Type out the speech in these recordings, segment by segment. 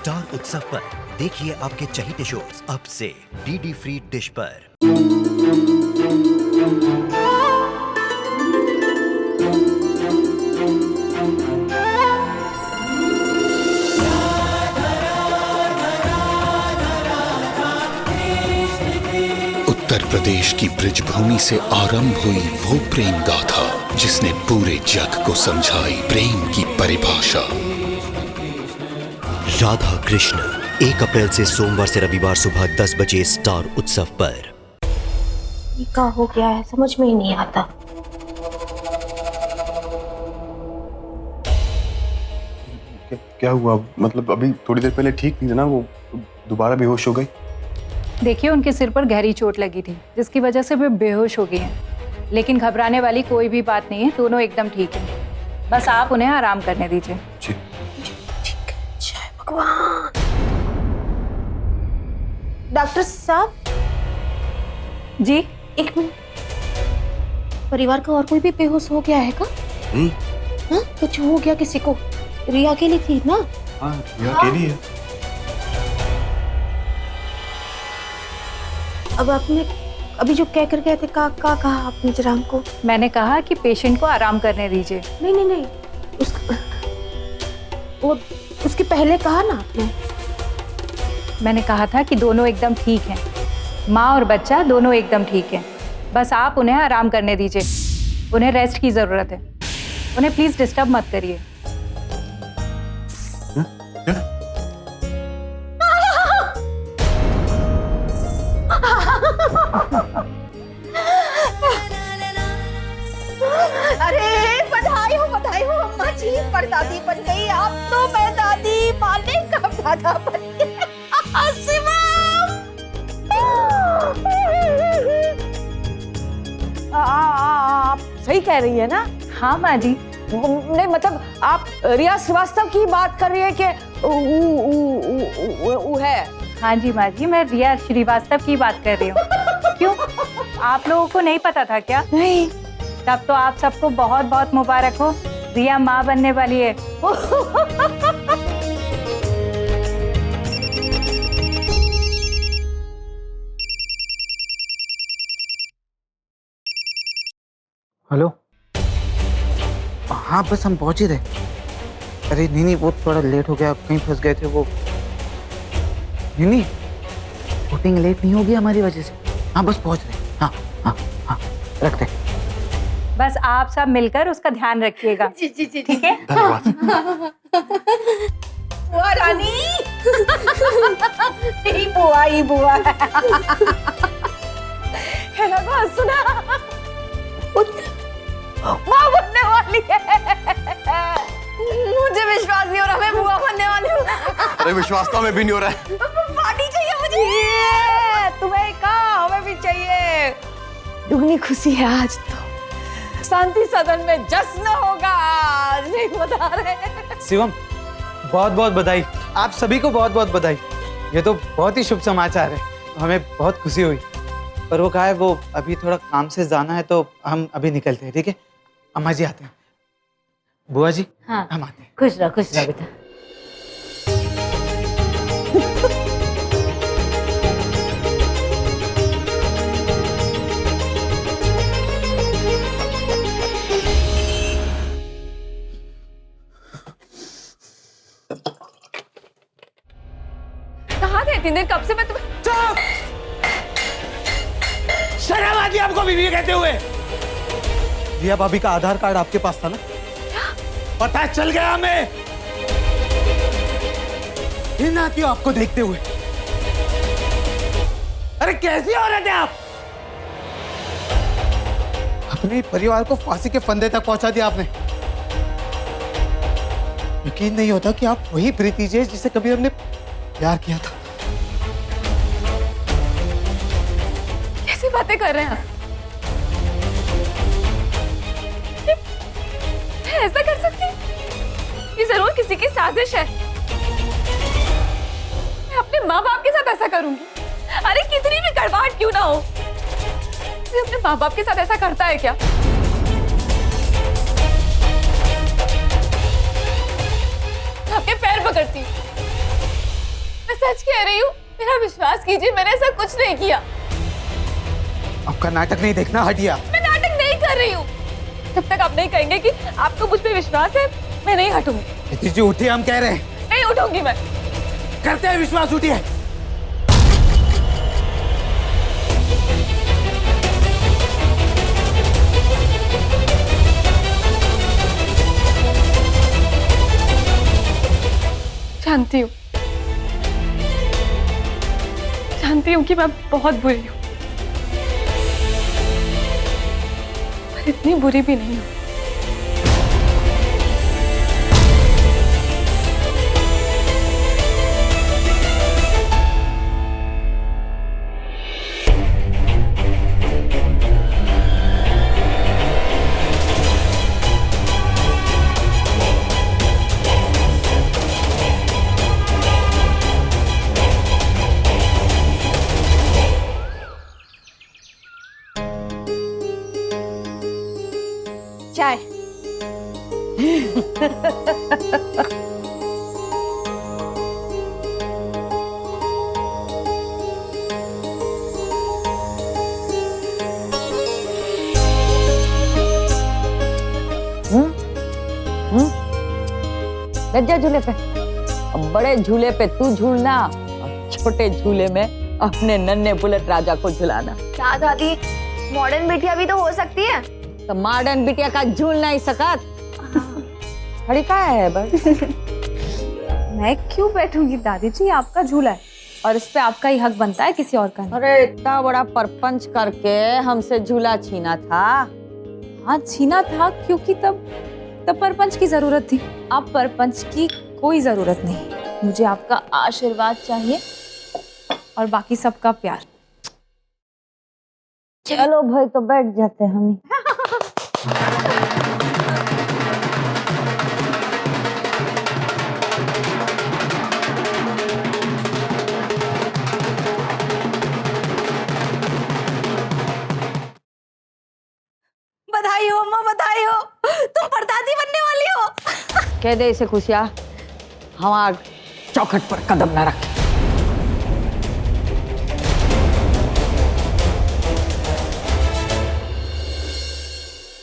Star उत्सव पर देखिए आपके चहीते शोज अब से डीडी फ्री डिश पर। उत्तर प्रदेश की ब्रिजभूमि से आरंभ हुई वो प्रेम गाथा जिसने पूरे जग को समझाई प्रेम की परिभाषा। राधा कृष्ण 1 अप्रैल से सोमवार से रविवार सुबह 10 बजे स्टार उत्सव पर। ये क्या हो गया है, समझ में ही नहीं आता। क्या हुआ? मतलब अभी थोड़ी देर पहले ठीक नहीं था ना, वो दोबारा बेहोश हो गई। देखिए, उनके सिर पर गहरी चोट लगी थी जिसकी वजह से वे बेहोश हो गई हैं। लेकिन घबराने वाली कोई भी बात नहीं है, दोनों एकदम ठीक हैं। बस आप उन्हें आराम करने दीजिए। जी। जय भगवान। डॉक्टर साहब जी, 1 मिनट। परिवार का और कोई भी बेहोश हो गया है क्या? हाँ, कुछ हो गया किसी को? रिया अकेली थी ना? हाँ, रिया अकेली है। अब आपने अभी जो कह कर गए थे का कहा आपने जरा हमको? मैंने कहा कि पेशेंट को आराम करने दीजिए। नहीं, उसके पहले कहा ना आपने। मैंने कहा था कि दोनों एकदम ठीक हैं। माँ और बच्चा दोनों एकदम ठीक हैं। बस आप उन्हें आराम करने दीजिए। उन्हें रेस्ट की जरूरत है। उन्हें प्लीज डिस्टर्ब मत करिए। अरे बधाई हो अम्मा जी, परदादी बन गई आप तो। मैं दादी माने कब दादा बन गए। आप सही कह रही है ना? हाँ माँ जी। नहीं मतलब आप रिया श्रीवास्तव की बात कर रही है कि वो है? हाँ जी माँ जी, मैं रिया श्रीवास्तव की बात कर रही हूँ। क्यों, आप लोगों को नहीं पता था क्या? नहीं। तब तो आप सबको बहुत बहुत मुबारक हो, रिया माँ बनने वाली है। हेलो। हाँ बस हम पहुंच ही रहे। अरे नहीं, वो थोड़ा लेट हो गया, कहीं फंस गए थे वो। नहीं, शूटिंग लेट नहीं होगी हमारी वजह से। हाँ बस पहुंच रहे। हाँ रखते। बस आप सब मिलकर उसका ध्यान रखिएगा। जी ठीक है। धन्यवाद। बुआ रानी। ही बुआ है ना? बात सुना, माँ बनने वाली है। मुझे विश्वास नहीं हो रहा, मैं बुआ बनने वाली हूँ। अरे विश्वास तो हमें भी नहीं हो रहा है। पार्टी चाहिए मुझे। तुम्हें कहा, हमें भी चाहिए। दुगनी खुशी है आज तो। शांति सदन में जश्न होगा आज, नहीं बता रहे। शिवम, बहुत बहुत बधाई। आप सभी को बहुत बहुत बधाई। ये तो बहुत ही शुभ समाचार है, हमें बहुत खुशी हुई। पर वो कहा है वो अभी थोड़ा काम से जाना है, तो हम अभी निकलते हैं। ठीक है, अम्मा जी आते हैं। बुआ जी, हाँ, हम आते हैं। खुश रहो बेटा। कहाँ थे इतनी देर? कब से मैं तुम्हें। चुप! शर्म आती है आपको बीवी कहते हुए? रिया भाभी का आधार कार्ड आपके पास था ना? पता चल गया हमें। घिन आती हो आपको देखते हुए। अरे कैसी औरत है आप? अपने परिवार को फांसी के फंदे तक पहुंचा दिया आपने। यकीन नहीं होता कि आप वही प्रीति जी जिसे कभी हमने प्यार किया था। कैसी बातें कर रहे हैं आप? मैं ऐसा कर सकती? ये जरूर किसी की साजिश है। मैं अपने माँ बाप के साथ ऐसा करूंगी? अरे कितनी भी कड़वाहट क्यों ना हो, मैं अपने माँ बाप के साथ ऐसा करता है क्या? आपके पैर पकड़ती हूँ, सच कह रही हूँ, मेरा विश्वास कीजिए, मैंने ऐसा कुछ नहीं किया। आपका नाटक नहीं देखना, हटिया। मैं नाटक नहीं कर रही हूँ। जब तक आप नहीं कहेंगे कि आपको मुझ पे विश्वास है, मैं नहीं हटूंगी। निधि जी उठिए, हम कह रहे हैं। नहीं उठूंगी मैं। करते हैं विश्वास, उठिए। जानती हूँ कि मैं बहुत बुरी हूँ, पर इतनी बुरी भी नहीं हूँ। चाय। बैठ जा झूले पे। अब बड़े झूले पे तू झूलना और छोटे झूले में अपने नन्हे बुलेट राजा को झुलाना। क्या दादी, मॉडर्न बिटिया भी तो हो सकती है। तो मॉडर्न बिटिया का झूल नहीं सकत। खड़ी का है बस। मैं क्यों बैठूंगी दादी जी, आपका झूला है और इस पे आपका ही हक बनता है, किसी और का नहीं। अरे इतना बड़ा परपंच करके हमसे झूला छीना था। हाँ छीना था, क्योंकि तब परपंच की जरूरत थी। अब परपंच की कोई जरूरत नहीं। मुझे आपका आशीर्वाद चाहिए और बाकी सबका प्यार। चलो भाई, तो बैठ जाते हम ही। बधाई हो अम्मा, बधाई हो, तुम परदादी बनने वाली हो। कह दे इसे खुशिया, हमार चौखट पर कदम न रखे।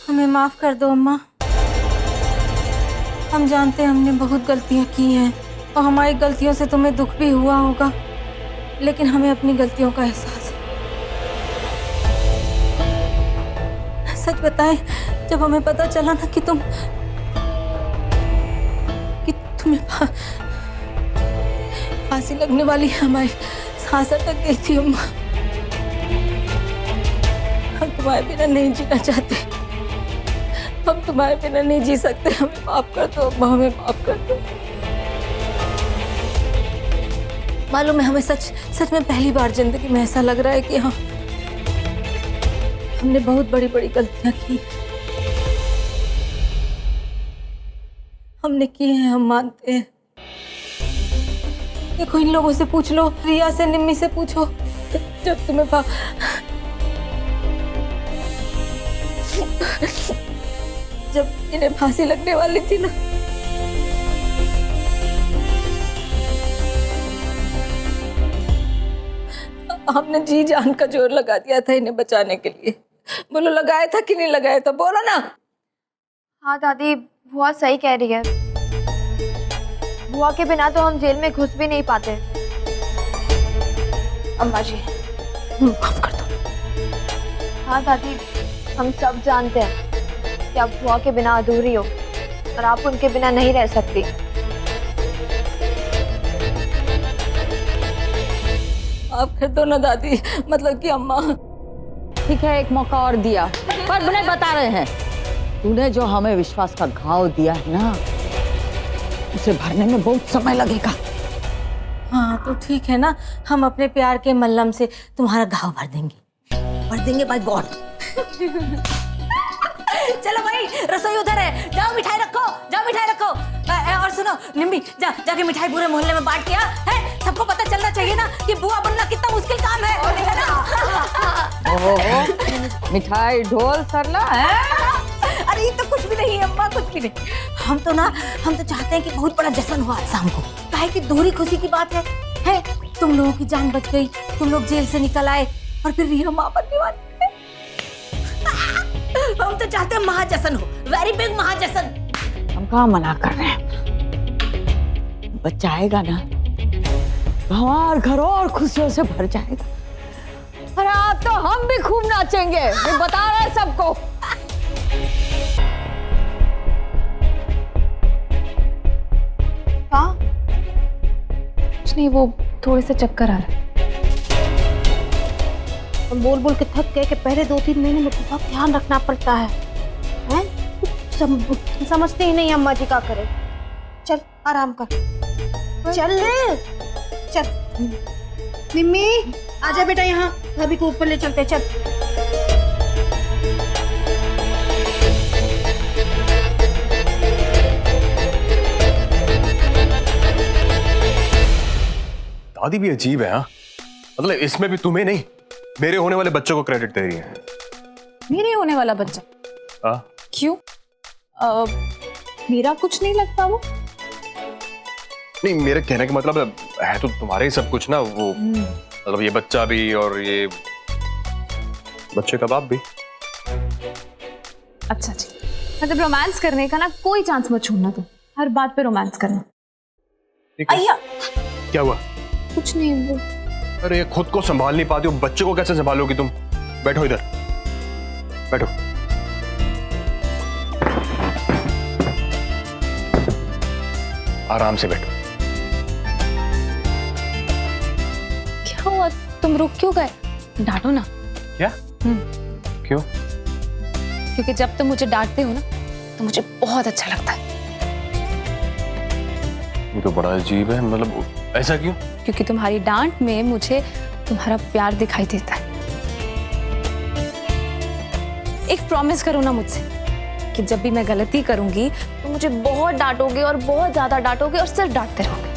हमें माफ कर दो अम्मा। हम जानते हैं हमने बहुत गलतियां की हैं और हमारी गलतियों से तुम्हें दुख भी हुआ होगा, लेकिन हमें अपनी गलतियों का एहसास है। सच बताएं, जब हमें पता चला ना कि तुम्हें फांसी लगने वाली है, हमारी सांस अटक गई थी अम्मा। हम तुम्हारे बिना नहीं जीना चाहते, हम तुम्हारे बिना नहीं जी सकते। हमें माफ कर दो अम्मा, हमें माफ कर दो। मालूम है, हमें सच में पहली बार जिंदगी में ऐसा लग रहा है कि हाँ, हमने बहुत बड़ी बड़ी गलतियां की। हमने की है, हम मानते हैं। देखो, इन लोगों से पूछ लो, रिया से, निम्मी से पूछो। जब तुम्हें जब इन्हें फांसी लगने वाली थी ना, हमने जी जान का जोर लगा दिया था इन्हें बचाने के लिए। बोलो, लगाया था कि नहीं लगाया था? बोलो ना। हाँ दादी, बुआ सही कह रही है। बुआ के बिना तो हम जेल में घुस भी नहीं पाते। अम्मा जी, माफ कर दो। हाँ दादी, हम सब जानते हैं कि आप बुआ के बिना अधूरी हो और आप उनके बिना नहीं रह सकती। माफ कर दो ना दादी, मतलब कि अम्मा। ठीक है, एक मौका और दिया, पर उन्हें बता रहे हैं, तूने जो हमें विश्वास का घाव दिया है ना, उसे भरने में बहुत समय लगेगा। हाँ तो ठीक है ना, हम अपने प्यार के मल्लम से तुम्हारा घाव भर देंगे बाय गॉड। चलो भाई, रसोई उधर है, जाओ मिठाई रखो, जाओ मिठाई रखो। और सुनो निम्मी, जाके मिठाई पूरे मोहल्ले में बांट दिया है। सबको पता चलना चाहिए ना कि बुआ बनना कितना मुश्किल काम है ना? ओहो, मिठाई ढोल सरला है। अरे ये तो कुछ भी नहीं है अम्मा, कुछ भी नहीं। हम तो चाहते हैं कि बहुत बड़ा जश्न हो आज शाम को। काहे कि दोहरी खुशी की बात है। है? तुम लोगों की जान बच गई, तुम लोग जेल से निकल आए और फिर रिया माँ बनने वाली है। हम तो चाहते हैं महाजशन हो, वेरी बिग महाजशन। हम कहाँ मना कर रहे हैं, बच्चा आएगा ना हमारे घर और खुशियों से भर जाएगा। अरे आज तो हम भी खूब नाचेंगे, ये बता रहे हैं सबको। हाँ कुछ नहीं, वो थोड़े से चक्कर आ रहे हैं। हम बोल बोल के थक गए कि पहले 2-3 महीने में बहुत ध्यान रखना पड़ता है, हैं? समझते ही नहीं अम्मा जी क्या करें। चल आराम कर, चल चल। निम्मी आजा बेटा, यहाँ भाभी को ऊपर ले चलते, चल। दादी भी अजीब है। हाँ, मतलब इसमें भी तुम्हें नहीं, मेरे होने वाले बच्चों को क्रेडिट दे रही है। मेरे होने वाला बच्चा? हाँ, क्यों? मेरा कुछ नहीं लगता वो। नहीं, मेरे कहने का मतलब है तो तुम्हारे ही सब कुछ ना, वो मतलब ये बच्चा भी और ये बच्चे का बाप भी। अच्छा जी, मतलब रोमांस करने का ना कोई चांस मत छोड़ना तुम, हर बात पे रोमांस करना। अय्या क्या हुआ? कुछ नहीं वो। अरे खुद को संभाल नहीं पाती हो, बच्चे को कैसे संभालोगी तुम? बैठो इधर, बैठो। आराम से बैठो। क्या हुआ, तुम रुक क्यों गए? डांटो ना। क्या? क्यों? क्योंकि जब तुम मुझे डांटते हो ना तो मुझे बहुत अच्छा लगता है। ये तो बड़ा अजीब है, मतलब ऐसा क्यों? क्योंकि तुम्हारी डांट में मुझे तुम्हारा प्यार दिखाई देता है। एक प्रॉमिस करो ना मुझसे कि जब भी मैं गलती करूंगी तो मुझे बहुत डांटोगे और बहुत ज्यादा डांटोगे और सिर्फ डांटते रहोगे।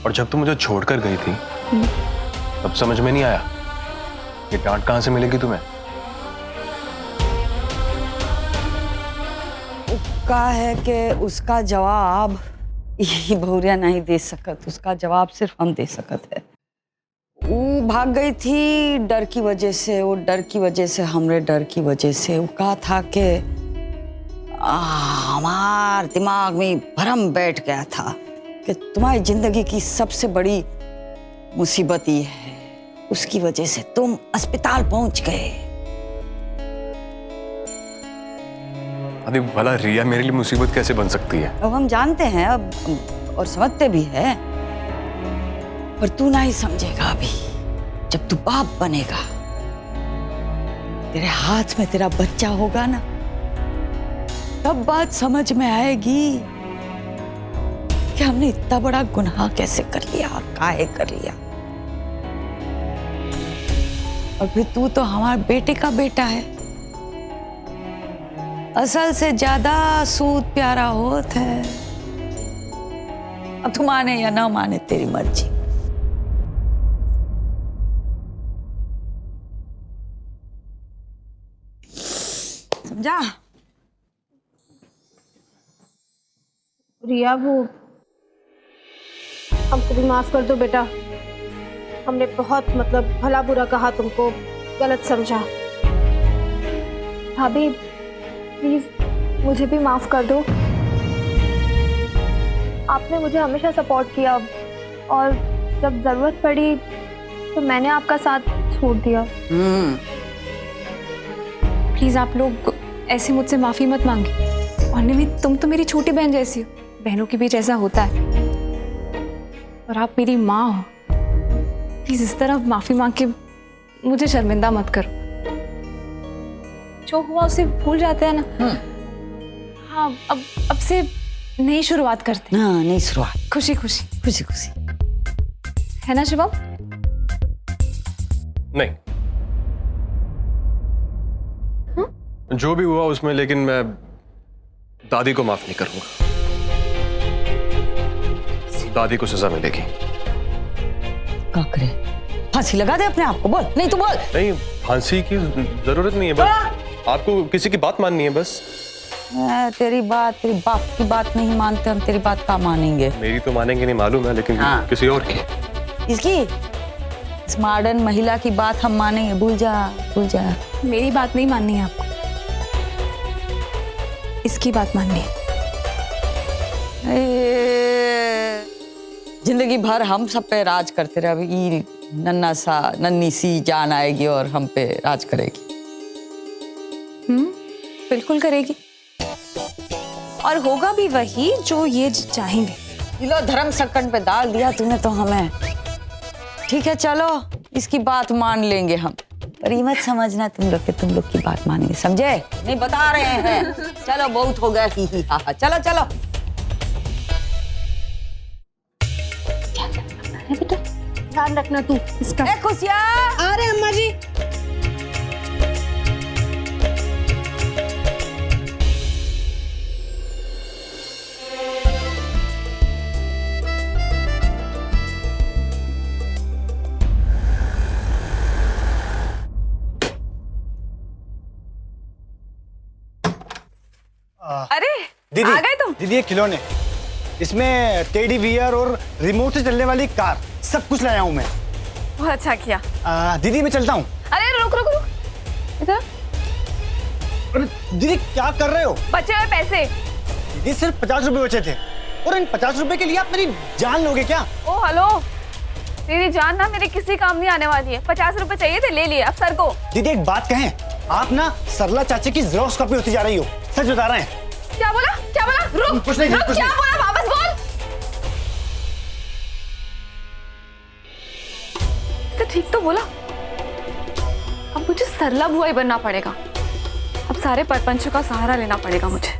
और जब तुम मुझे छोड़कर गई थी तब समझ में नहीं आया ये डांट कहां से मिलेगी तुम्हें? का है कि उसका जवाब ये भौरिया नहीं दे सकत, उसका जवाब सिर्फ हम दे सकत है। वो भाग गई थी डर की वजह से, वो डर की वजह से, हमरे डर की वजह से। वो कहा था कि हमार दिमाग में भरम बैठ गया था कि तुम्हारी जिंदगी की सबसे बड़ी मुसीबत ये है, उसकी वजह से तुम अस्पताल पहुंच गए। अरे भला रिया मेरे लिए मुसीबत कैसे बन सकती है? अब हम जानते हैं अब और समझते भी हैं, पर तू नहीं समझेगा अभी। जब तू बाप बनेगा, तेरे हाथ में तेरा बच्चा होगा ना, तब बात समझ में आएगी कि हमने इतना बड़ा गुनाह कैसे कर लिया, काहे कर लिया। और फिर तू तो हमारे बेटे का बेटा है। असल से ज्यादा सूद प्यारा होता है। अब तू माने या ना माने तेरी मर्जी। समझा? रिया वो हमको भी माफ कर दो बेटा, हमने बहुत मतलब भला बुरा कहा, तुमको गलत समझा। भाभी प्लीज मुझे भी माफ कर दो। आपने मुझे हमेशा सपोर्ट किया और जब जरूरत पड़ी तो मैंने आपका साथ छोड़ दिया। प्लीज आप लोग ऐसे मुझसे माफी मत मांगे। और निमित, तुम तो मेरी छोटी बहन जैसी हो, बहनों के बीच ऐसा होता है। और आप मेरी माँ हो, प्लीज इस तरह माफी मांग के मुझे शर्मिंदा मत करो। जो हुआ उसे भूल जाते हैं ना। हाँ, अब से नई शुरुआत करते हैं। हाँ, नई शुरुआत, खुशी खुशी खुशी खुशी, है ना शिवम? नहीं, जो भी हुआ उसमें, लेकिन मैं दादी को माफ नहीं करूंगा। दादी को सजा मिलेगी। क्या करे? फांसी लगा दे अपने आप को। बोल, नहीं तो बोल। नहीं, फांसी की जरूरत नहीं है, बस आपको किसी की बात माननी है बस। तेरी बाप की बात नहीं मानते हम, तेरी बात का मानेंगे? मेरी तो मानेंगे नहीं मालूम है, लेकिन हाँ। किसी और की। इसकी इस मॉडर्न महिला की बात हम मानेंगे? भूल जा, भूल जा। मेरी बात नहीं माननी है आपको, इसकी बात माननी है। जिंदगी भर हम सब पे राज करते रहे, अभी नन्ही सी जान आएगी और हम पे राज करेगी। बिल्कुल करेगी, और होगा भी वही जो ये चाहेंगे। दिलो धर्म सकन पे डाल दिया तूने तो हमें। ठीक है चलो, इसकी बात मान लेंगे हम, पर ये मत समझना तुम लोग की बात मानेंगे, समझे? नहीं बता रहे हैं। चलो बहुत हो गया, ही हा हा। चलो चलो। ध्यान रखना तू इसका। ए खुशिया, आ रहे अम्मा जी। अरे दीदी, आ गए तुम? दीदी ये खिलौने, इसमें टेडी बियर और रिमोट से चलने वाली कार, सब कुछ लाया हूँ मैं। बहुत अच्छा किया। दीदी मैं चलता हूँ। अरे रुक रुक रुक, इधर। अरे दीदी क्या कर रहे हो? बचे हुए पैसे। दीदी सिर्फ 50 रुपए बचे थे, और इन 50 रुपए के लिए आप मेरी जान लोगे क्या? ओ हेलो, तेरी जान ना मेरे किसी काम नहीं आने वाली है। 50 रुपए चाहिए थे, ले लिए, अब सर को। दीदी एक बात कहें, आप ना सरला चाची की ज़ेरॉक्स कॉपी होती जा रही हो, सच बता रहे हैं। क्या बोला, क्या बोला? रुक कुछ नहीं, रुक, कुछ क्या नहीं। बोला, वापस बोल। तो ठीक तो बोला। अब मुझे सरला बुआ ही बनना पड़ेगा, अब सारे परपंचों का सहारा लेना पड़ेगा मुझे।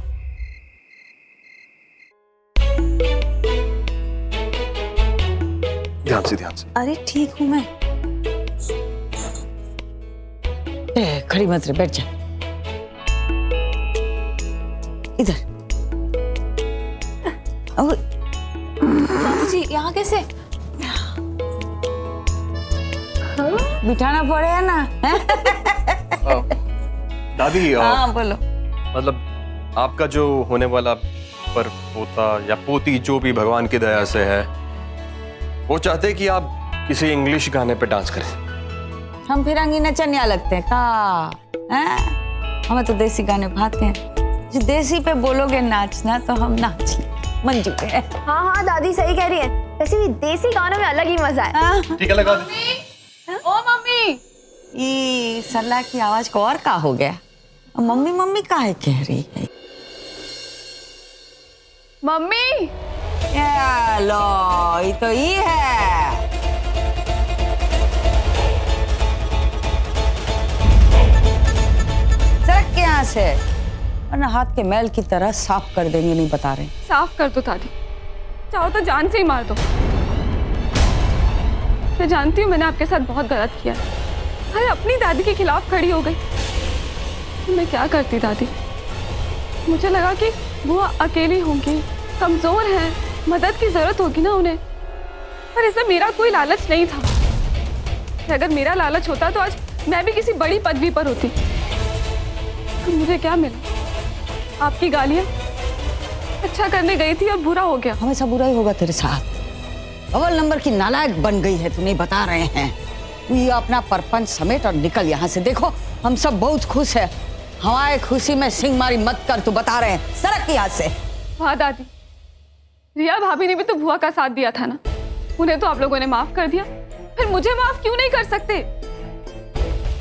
ध्यान से, ध्यान से। अरे ठीक हूँ मैं। खड़ी मत रहे, बैठ जा इधर। दादी जी यहाँ कैसे? बिठाना पड़ेगा ना। दादी हाँ बोलो। मतलब आपका जो होने वाला पर पोता या पोती जो भी भगवान की दया से है, वो चाहते हैं कि आप किसी इंग्लिश गाने पे डांस करें। हम फिरंगी नचनिया लगते हैं का? हमें तो देसी गाने भाते हैं। जो देसी पे बोलोगे नाचना तो हम नाच मंजू के। हाँ हाँ दादी सही कह रही है, वैसे भी देसी गानों में अलग ही मजा है। ठीक है, लगा दे। ओ मम्मी, ये सरला की आवाज को और का हो गया? मम्मी मम्मी काहे कह रही है? मम्मी। ये लो, ये तो ये है। सरक के यहाँ से, वरना हाथ के मैल की तरह साफ कर देंगे, नहीं बता रहे। साफ कर दो दादी, चाहो तो जान से ही मार दो। मैं जानती हूँ मैंने आपके साथ बहुत गलत किया है। अरे अपनी दादी के खिलाफ खड़ी हो गई। तो मैं क्या करती दादी? मुझे लगा कि वो अकेली होंगी, कमजोर हैं, मदद की जरूरत होगी ना उन्हें। पर इसमें मेरा कोई लालच नहीं था। अगर मेरा लालच होता तो आज मैं भी किसी बड़ी पदवी पर होती। तो मुझे क्या मिला? आपकी गालियां। अच्छा करने गई थी, अब बुरा हो गया। हमेशा बुरा ही होगा तेरे साथ। अव्वल नंबर की नालायक बन गई है, तू नहीं बता रहे हैं। तू ये अपना परपंच समेट और निकल यहाँ से। देखो हम सब बहुत खुश है, हमारे खुशी में सिंह मारी मत कर, तू बता रहे हैं। सरक यहाँ से। वाह दादी, रिया भाभी ने भी तो बुआ का साथ दिया था ना, उन्हें तो आप लोगों ने माफ कर दिया, फिर मुझे माफ क्यों नहीं कर सकते?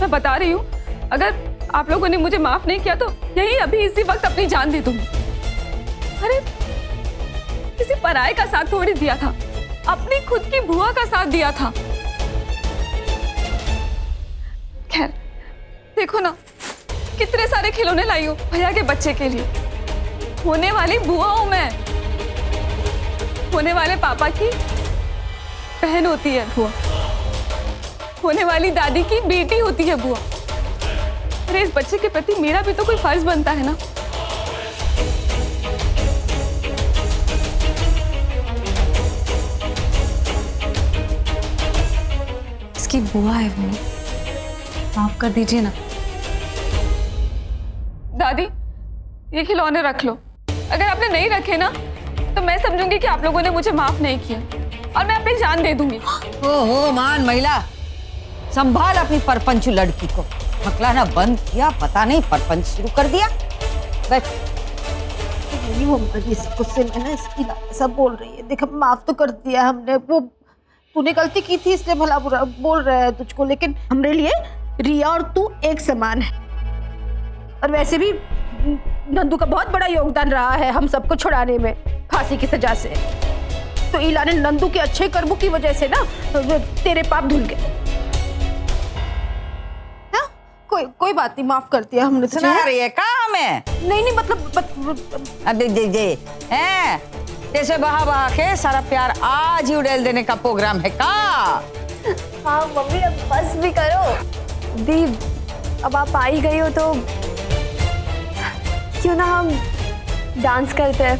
मैं बता रही हूँ, अगर आप लोगों ने मुझे माफ नहीं किया तो यही अभी इसी वक्त अपनी जान दे दूंगी। अरे किसी पराये का साथ थोड़ी दिया था, अपनी खुद की बुआ का साथ दिया था। खैर देखो ना, कितने सारे खिलौने लाई हूँ भैया के बच्चे के लिए। होने वाली बुआ हूं मैं, होने वाले पापा की बहन होती है बुआ, होने वाली दादी की बेटी होती है बुआ। अरे इस बच्चे के प्रति मेरा भी तो कोई फर्ज बनता है ना। इसकी बुआ है वो, माफ कर दीजिए ना। दादी ये खिलौने रख लो। अगर आपने नहीं रखे ना तो मैं समझूंगी कि आप लोगों ने मुझे माफ नहीं किया और मैं अपनी जान दे दूंगी। ओहो मान महिला, संभाल अपनी परपंच लड़की को। हकलाना बंद किया, पता नहीं परपंच शुरू कर दिया। बैठ। वो इस गुस्से में ना इसकी सब बोल रही है। देख माफ तो कर दिया हमने, वो तूने गलती की थी इसलिए भला बुरा बोल रहा है तुझको, लेकिन हमारे लिए रिया और तू एक समान है। और वैसे भी नंदू का बहुत बड़ा योगदान रहा है हम सबको छुड़ाने में फांसी की सजा से। तो ईला ने नंदू के अच्छे कर्मों की वजह से ना तेरे पाप धुल गए। कोई बात नहीं, माफ कर दिया हमने तुझे। सुना रही है कहाँ में? नहीं मतलब अरे दे हैं जैसे बहा के सारा प्यार आज ही उड़ेल देने का प्रोग्राम है का? हाँ मम्मी अब बस भी करो। दी अब आप आ ही गई हो तो क्यों ना हम डांस करते हैं।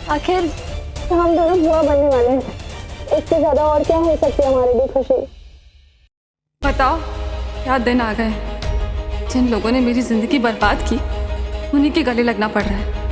आखिर तो हम दोनों बुआ बनने वाले हैं, इससे ज्यादा और क्या हो सकती है हमारे लिए खुशी। बताओ क्या दिन आ गए, जिन लोगों ने मेरी जिंदगी बर्बाद की उन्हीं के गले लगना पड़ रहा है।